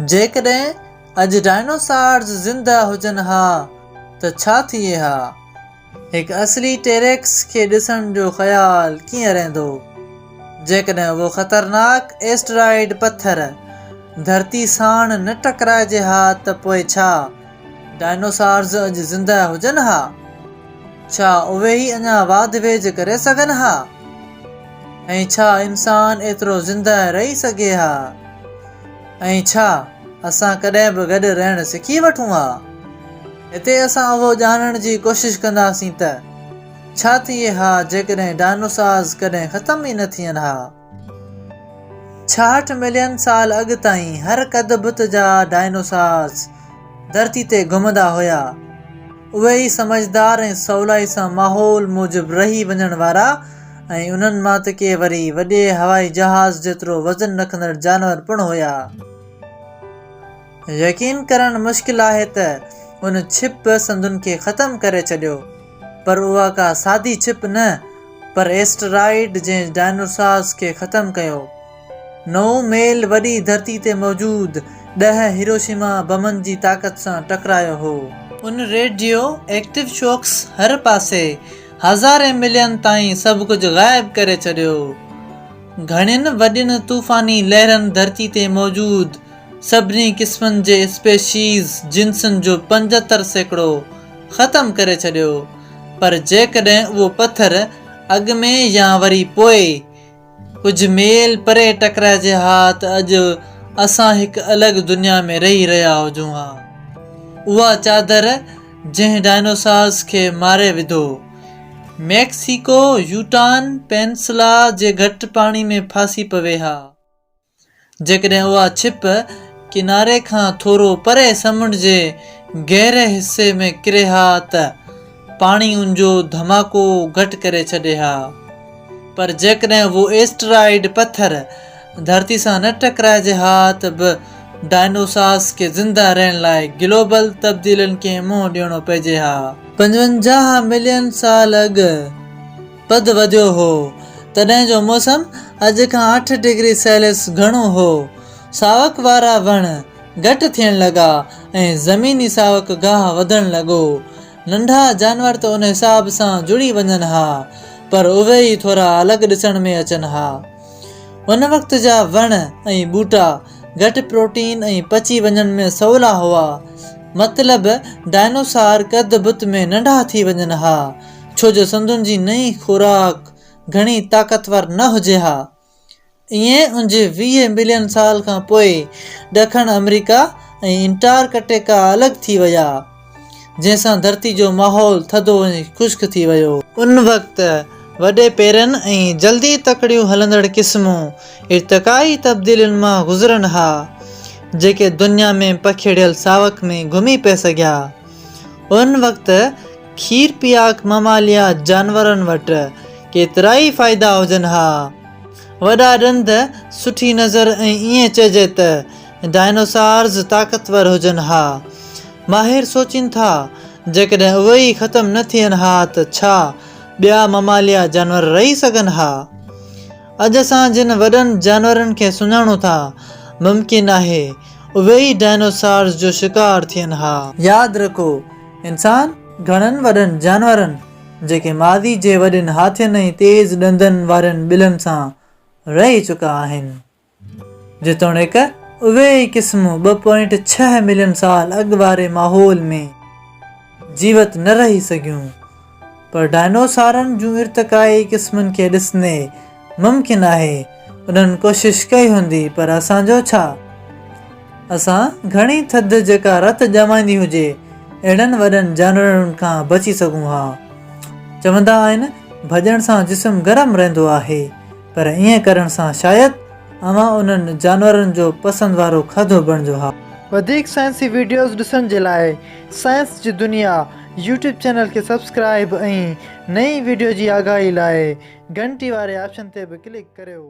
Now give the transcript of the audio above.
जेकॾहिं अॼु डायनासॉर्स ज़िंदा हुजनि हा त छा थिए हा? हिकु असली टेरेक्स खे ॾिसण जो ख़्यालु कीअं रहंदो जेकॾहिं उहो ख़तरनाक एस्टेरॉइड पथर धरती साण न टकराइजे हा त पोइ छा डायनासॉर्स अॼु ज़िंदा हुजनि हा? छा उहे ई अञा वाध वेझ करे सघनि हा? ऐं छा इंसान एतिरो ज़िंदा रही सघे हा? ऐं छा असां कॾहिं बि गॾु रहणु सिखी वठूं हा? हिते असां उहो ॼाणण जी कोशिश कंदासीं त छा थिए हा जेकॾहिं डायनासॉर्स कॾहिं ख़तम ई न थियनि हा। 66 मिलियन साल अॻु ताईं हर क़द बुत जा डायनासॉर्स धरती ते घुमंदा हुया। उहे ई समझदार ऐं सवलाई सां माहौल मूजिबि रही वञण वारा ऐं उन्हनि मां त के वरी वॾे हवाई जहाज़ जेतिरो वज़न रखंदड़ जानवर पिणु हुया। यकीन करणु मुश्किल आहे त उन छिप संदुनि खे ख़तमु करे छॾियो, पर उहा का सादी छिप न पर एस्टेरॉइड जंहिं डायनासॉर्स खे ख़तमु कयो। 9 मेल वॾी धरती ते मौजूदु 10 हिरोशिमा बमनि जी ताक़त सां टकरायो हो। उन रेडियो एक्टिव शॉक्स हर पासे हज़ारे मिलियन ताईं सभु कुझु ग़ाइबु करे छॾियो। घणियुनि वॾियुनि तूफ़ानी लहरनि धरती ते मौजूदु सभिनी क़िस्मनि जे स्पेशीज़ जिन्सनि जो 75% ख़तमु करे छॾियो। पर जेकॾहिं उहो पथर अॻु में या वरी पोइ कुझु मेल परे टकराइजे हा त अॼु असां हिकु अलॻि दुनिया में रही रहिया हुजूं हा। उहा चादर जंहिं डायनासॉर्स खे मारे विधो मैक्सिको यूटान पेनिनसुला जे घटि पाणी में फासी पवे हा। जेकॾहिं उहा छिप किनारे खां थोरो परे समुंड जे गहरे हिसे में किरे हा त पाणी उन जो धमाको घटि करे छॾे हा। पर जेकॾहिं उहो एस्टेरॉइड पथर धरती सां न टकराइजे हा त बि डायनासॉर्स खे ज़िंदा रहण लाइ ग्लोबल तब्दीलियुनि खे मुंहुं ॾियणो पइजे हा। 55 मिलियन साल अॻु पद वधियो हो, तॾहिं जो मौसम अॼु खां 8 डिग्री सेल्सियस घणो हो। सावक वारा वण घटि थियण लॻा ऐं ज़मीनी सावक गाह वधण लॻो। नंढा जानवर त उन हिसाब सां जुड़ी वञनि हा, पर उहे ई थोरा अलॻि ॾिसण में अचनि हा। उन वक़्त जा वण ऐं ॿूटा घटि प्रोटीन ऐं पची वञण में सवला हुआ। मतिलबु डायनासॉर कद बुत में नंढा थी वञनि हा, छो जो संदुनि जी नई खुराक घणी ताक़तवर न हुजे हा। ईअं उंजे 20 मिलियन साल खां पोइ ॾखण अमेरिका ऐं अंटार्कटिका अलॻि थी विया, जंहिंसां धरती जो माहौल थधो ऐं ख़ुश्क थी वियो। उन वक़्तु वॾे पेरनि ऐं जल्दी तकड़ियूं हलंदड़ क़िस्मूं इर्तिक़ाई तब्दीलियुनि मां गुज़रनि हा, जेके दुनिया में पखेड़ियल सावक में घुमी पिए सघिया। उन वक़्तु खीर पियाक ममालिया जानवरनि वटि केतिरा ई फ़ाइदा हुजनि हा। वॾा ॾंद, सुठी नज़र ऐं ईअं चइजे त डायनासॉर्स ताक़तवर हुजनि हा। माहिर सोचीनि था जेकॾहिं उहे ई ख़तमु न थियनि हा त छा ॿिया ममालिया जानवर रही सघनि हा। अॼु असां जिन वॾनि जानवरनि खे सुञाणूं था मुमकिन आहे उहे ई डायनासॉर्स जो शिकार थियनि हा। यादि रखो, इंसान घणनि वॾनि जानवरनि जेके मादी जे वॾनि हाथियुनि ऐं तेज़ ॾंदनि वारनि ॿिलनि सां रही चुका आहिनि, जेतोणीकि उहे ई क़िस्मूं 2.6 मिलियन साल अॻु वारे माहौल में जीवत न रही सघियूं। पर डायनासॉरनि जूं इर्तिक़ाई क़िस्मनि खे ॾिसंदे मुमकिन आहे उन्हनि कोशिशि कई हूंदी, पर असांजो छा? असां घणी थधि जेका रत ॼमाईंदी हुजे अहिड़नि वॾनि जानवरनि खां बची सघूं हा। चवंदा आहिनि भॼण सां जिस्म गरम रहंदो आहे, पर ईअं करण सां शायदि अवां उन्हनि जानवरनि जो पसंदि वारो खाधो बणिजो हा। वधीक साइंसी वीडियोज़ ॾिसण जे लाइ साइंस जी दुनिया यूट्यूब चैनल खे सब्सक्राइब ऐं नई वीडियो जी आगाही लाइ घंटी वारे ऑप्शन ते बि क्लिक करियो।